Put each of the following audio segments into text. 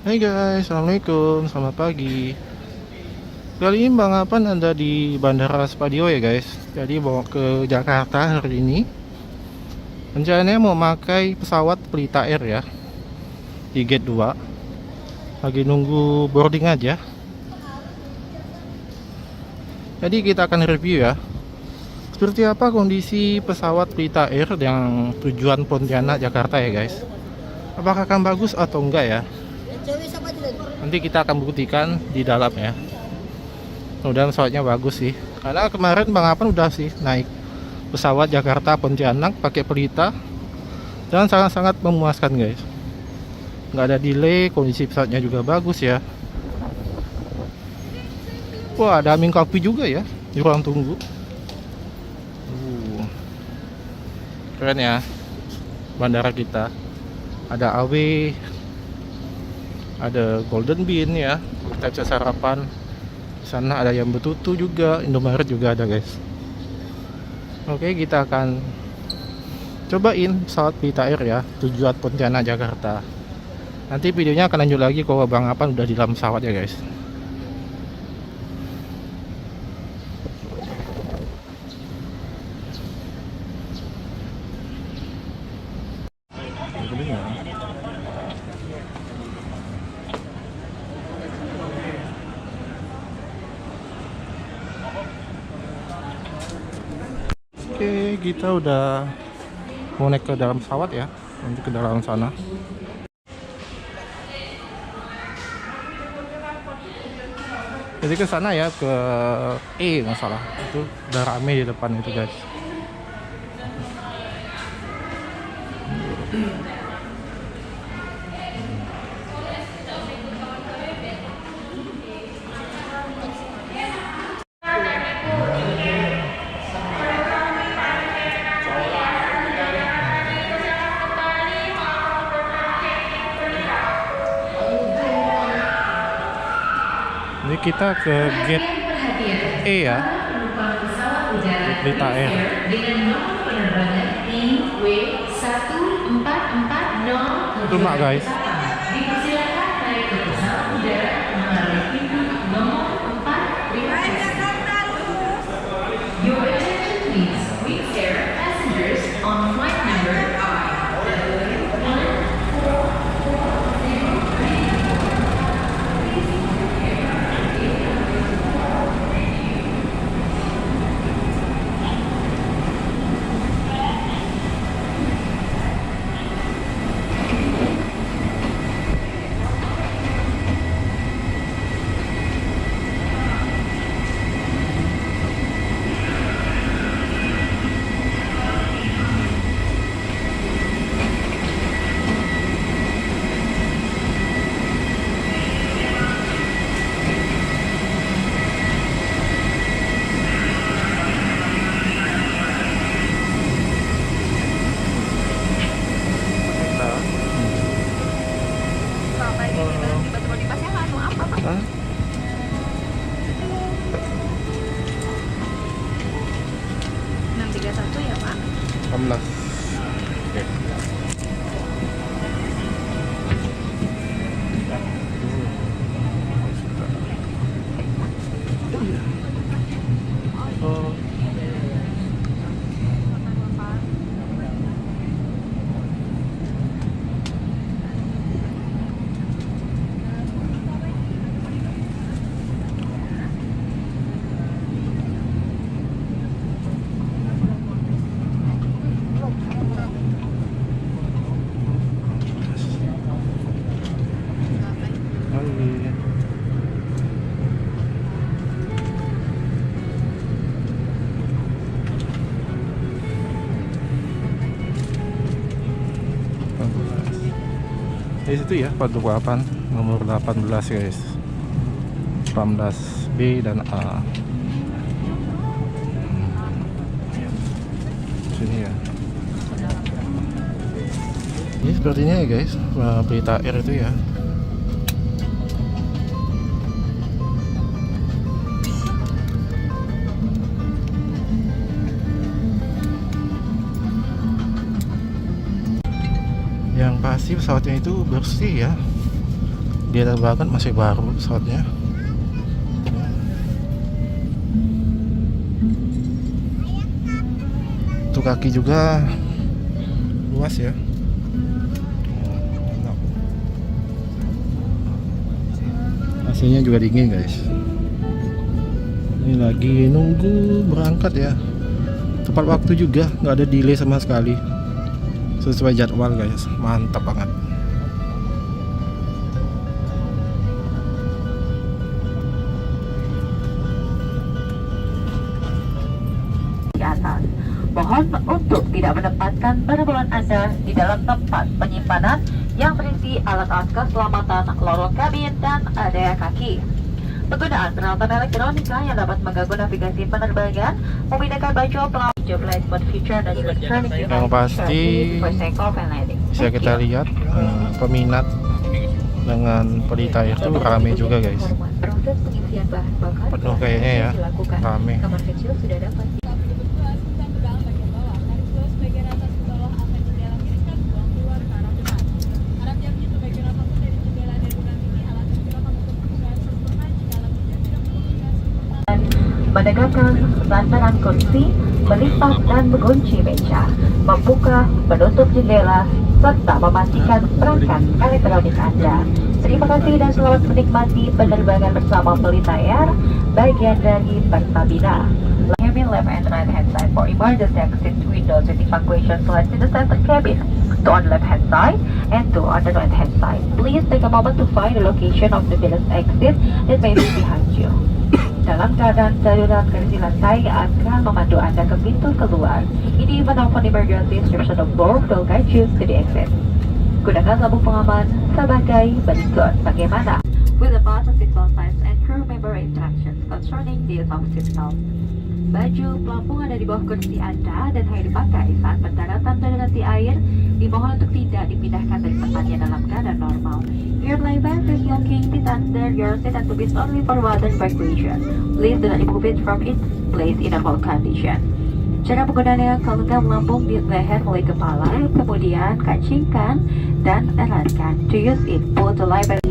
Hai guys, assalamualaikum, selamat pagi. Kali ini Bang Apan ada di Bandara Spadio ya guys. Jadi mau ke Jakarta hari ini. Rencananya mau pakai pesawat Pelita Air ya, di gate 2. Lagi nunggu boarding aja. Jadi kita akan review ya, seperti apa kondisi pesawat Pelita Air yang tujuan Pontianak Jakarta ya guys. Apakah akan bagus atau enggak ya? Nanti kita akan buktikan di dalam ya. Mudah-mudahan pesawatnya bagus sih. Karena kemarin Bang Apan udah sih naik pesawat Jakarta Pontianak pakai Pelita dan sangat-sangat memuaskan guys. Nggak ada delay, kondisi pesawatnya juga bagus ya. Wah, ada Amin Kopi juga ya di ruang tunggu. Keren ya bandara kita. Ada AW, ada Golden Bean ya, kita bisa sarapan. Sana ada yang betutu juga, Indomaret juga ada guys. Oke, kita akan cobain pesawat Pelita Air ya, tujuan Pontianak Jakarta. Nanti videonya akan lanjut lagi kalau Bang Apan udah di dalam pesawat ya guys. Oke, kita udah mau naik ke dalam pesawat ya, nanti ke dalam sana. Jadi ke sana ya, ke nggak salah, itu udah rame di depan itu guys. Ini kita ke gate E ya, gate Pelita Air. Itu mak guys. Dipersilakan naik ke pesawat udara melalui pintu nomor 455. Your attention please. Wings Air passengers on flight number Hah? 631 ya Pak? 16. Oke. Oh. Di situ ya, papan nomor 18 guys. 18B dan A. Sini ya. Ini sepertinya ya guys, Pelita Air itu ya. Yang pasti pesawatnya itu bersih ya, Kelihatan banget masih baru pesawatnya. Untuk kaki juga luas ya. AC-nya juga dingin guys. Ini lagi nunggu berangkat ya. Tepat waktu juga, nggak ada delay sama sekali. Sesuai jadwal guys, mantap banget. Di atas. Mohon untuk tidak menempatkan barang-barang Anda di dalam tempat penyimpanan yang berisi alat-alat keselamatan lorong kabin dan area kaki. Penggunaan peralatan elektronika yang dapat mengganggu navigasi penerbangan, memindahkan baju pelawak, job light mode feature dan electronic device Yang pasti for take off and landing. bisa kita lihat peminat dengan Pelita Air itu rame juga guys. Proses pengisian bahan bakar Penuh kayaknya ya, dilakukan. rame. Kamar kecil sudah dapat. Menegakkan sandaran kursi, melipat dan mengunci meja, membuka, menutup jendela, serta mematikan perangkat elektronik Anda. Terima kasih dan selamat menikmati penerbangan bersama Pelita Air, bagian dari Pertamina. Cabin left and right hand side for emergency exit windows with evacuation slats in the center cabin. Two on the left hand side and two on the right hand side. Please take a moment to find the location of the nearest exit that may be behind you. Dalam keadaan darurat, garis lantai akan memandu Anda ke pintu keluar. In the event of an emergency, instruction of board will guide you to the exit. Gunakan sabuk pengaman sebagai berikut. Bagaimana? With the button seatbelt signs and crew member instructions concerning the use of seatbelt. Baju pelampung ada di bawah kursi Anda dan hanya dipakai saat pendaratan darurat di air. Dimohon untuk tidak dipindahkan dari tempatnya dalam keadaan normal. Your life vest is located under your seat and to be only for water evacuation. Please do not remove it from its place in a cold condition. Cara penggunaannya, kalungkan melambung di leher mulai kepala, kemudian kancingkan dan eratkan. To use it, pull the life vest.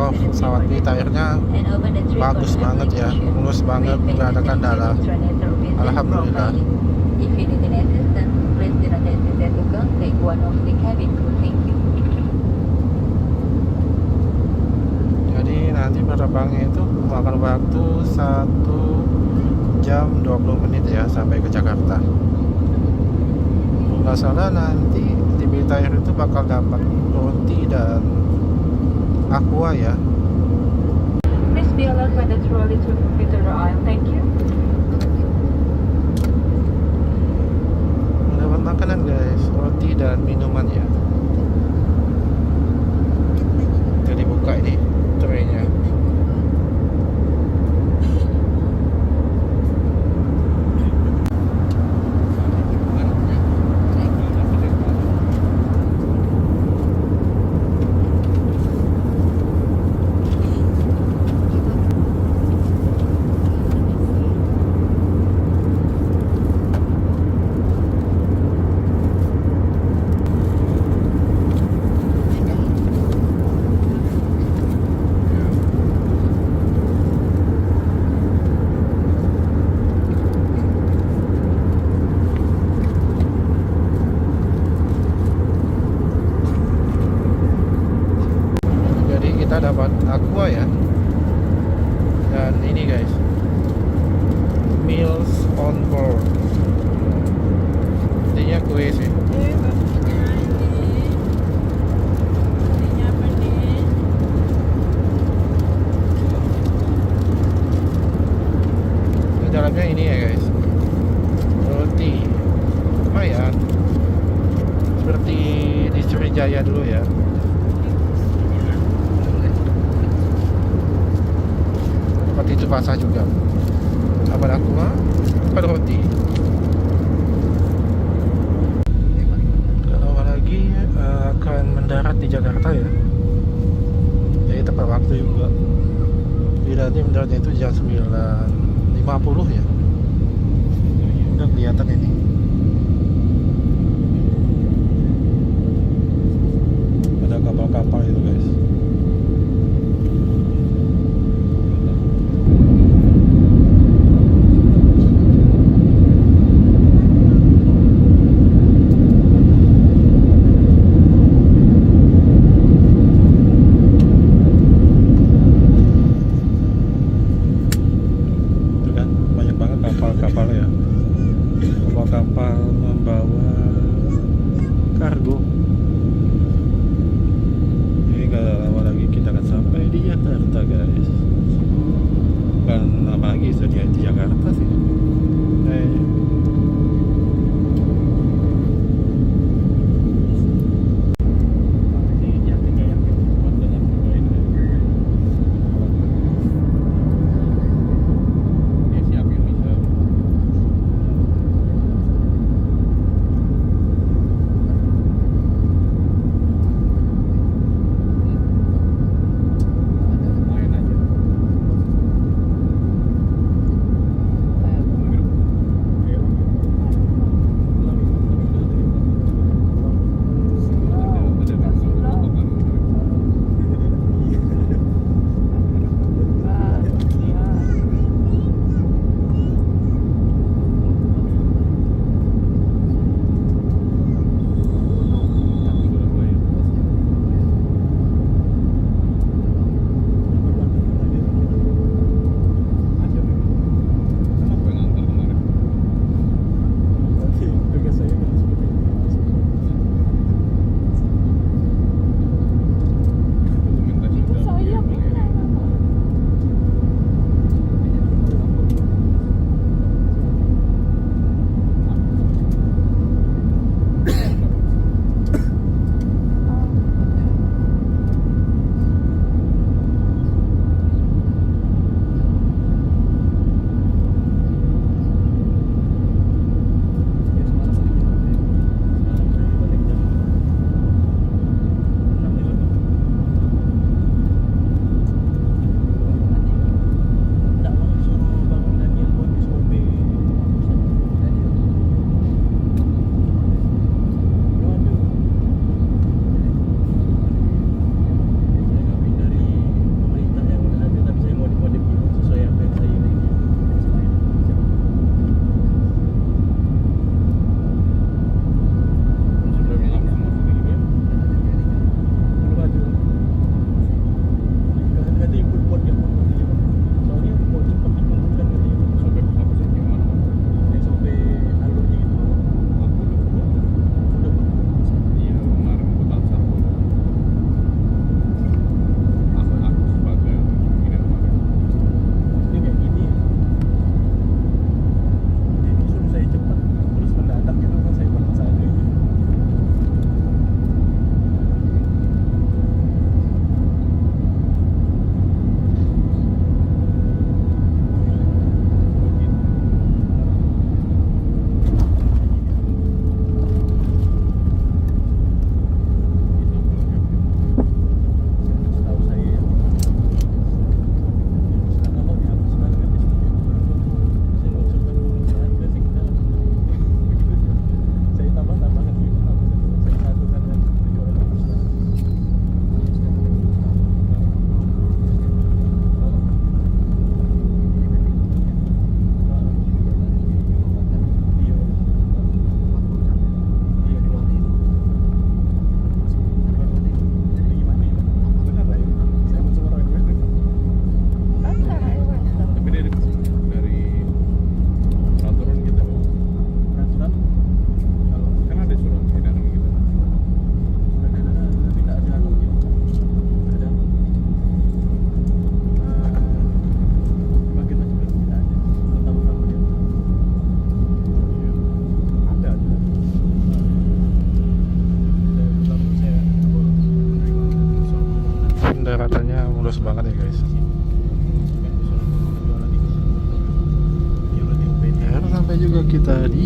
Oh, pesawat Pelita Airnya bagus banget ya, mulus banget, nggak ada kendala. Alhamdulillah. If you need any assistance, please do not hesitate to contact one of the cabin crew. Thank you. Jadi nanti penerbangnya itu memakan waktu 1 jam 20 menit ya sampai ke Jakarta. Kalau nggak salah nanti di Pelita Air itu bakal dapat roti dan aqua ya. Please be alert when the trolley to the aisle. Thank you. Dapat makanan guys, roti dan minuman ya. Jadi buka ini traynya. Kita dapat aqua ya, dan ini guys, meals on board, intinya kue sih. Di dalamnya ini ya guys, roti lumayan seperti di Sriwijaya dulu ya. Itu basah juga. Dapat aqua, dapat roti. Kalau lagi akan mendarat di Jakarta ya. Jadi tepat waktu juga. Jadi nanti mendaratnya itu jam 9.50 ya. Udah kelihatan ini. Ada kapal-kapal itu guys. Kapal ya, kapal membawa kargo. Ini gak lama lagi kita akan sampai di Jakarta guys. Bukan lama lagi sudah di Jakarta sih.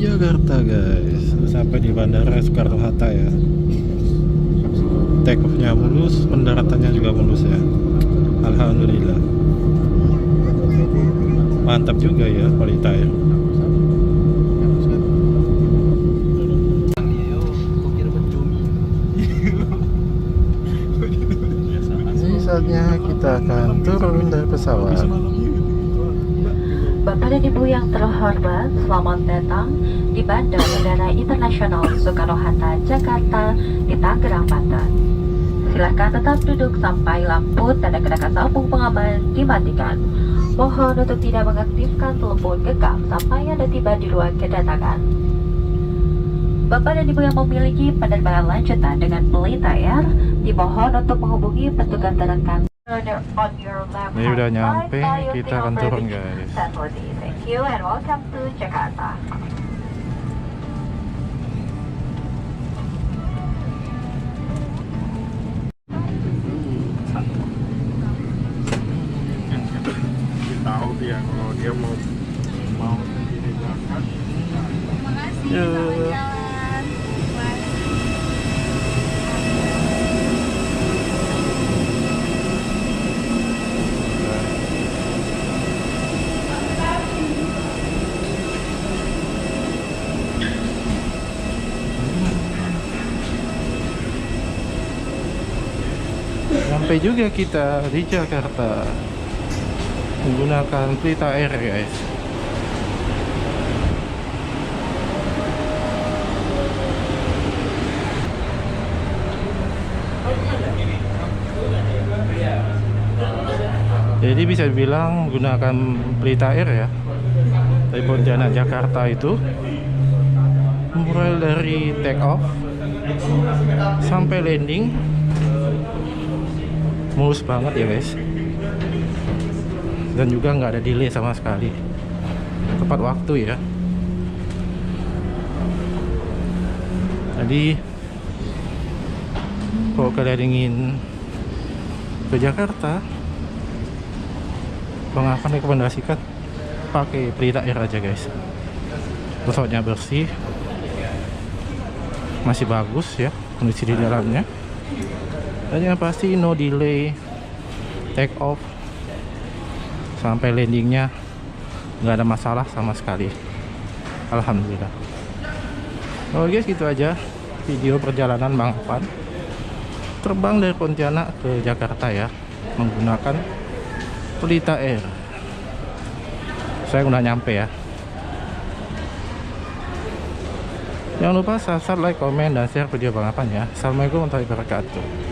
Jakarta guys, sampai di Bandara Soekarno-Hatta ya. Take off-nya mulus, pendaratannya juga mulus ya. Alhamdulillah. Mantap juga ya Pelita Air. Ini saatnya kita akan turun dari pesawat. Bapak dan Ibu yang terhormat, selamat datang di Bandara Udara Internasional Soekarno-Hatta, Jakarta di Tangerang, Banten. Silakan tetap duduk sampai lampu tanda kenakan sambung pengaman dimatikan. Mohon untuk tidak mengaktifkan telepon genggam sampai Anda tiba di ruang kedatangan. Bapak dan Ibu yang memiliki penerbangan lanjutan dengan Pelita Air, dimohon untuk menghubungi petugas terdekat. On your left Ini udah hand nyampe, side by kita using akan turun overhead guys. facility. Thank you and welcome to Jakarta. Tahu dia kalau dia mau sendiri berangkat. Yuk. Sampai juga kita di Jakarta menggunakan Pelita Air guys. Jadi bisa dibilang menggunakan Pelita Air ya, dari Pontianak Jakarta itu mulai dari take off sampai landing mulus banget ya guys, dan juga nggak ada delay sama sekali, tepat waktu ya. Jadi kalau kalian ingin ke Jakarta, Bang akan rekomendasikan pakai Pelita Air aja guys. Pesawatnya bersih, masih bagus ya kondisi di dalamnya, dan yang pasti no delay take off sampai landingnya nggak ada masalah sama sekali. Alhamdulillah. Oke guys, gitu aja video perjalanan Bang Afan terbang dari Pontianak ke Jakarta ya, menggunakan Pelita Air. Saya udah nyampe ya. Jangan lupa subscribe, like, komen, dan share video Bang Afan ya. Assalamualaikum warahmatullahi wabarakatuh.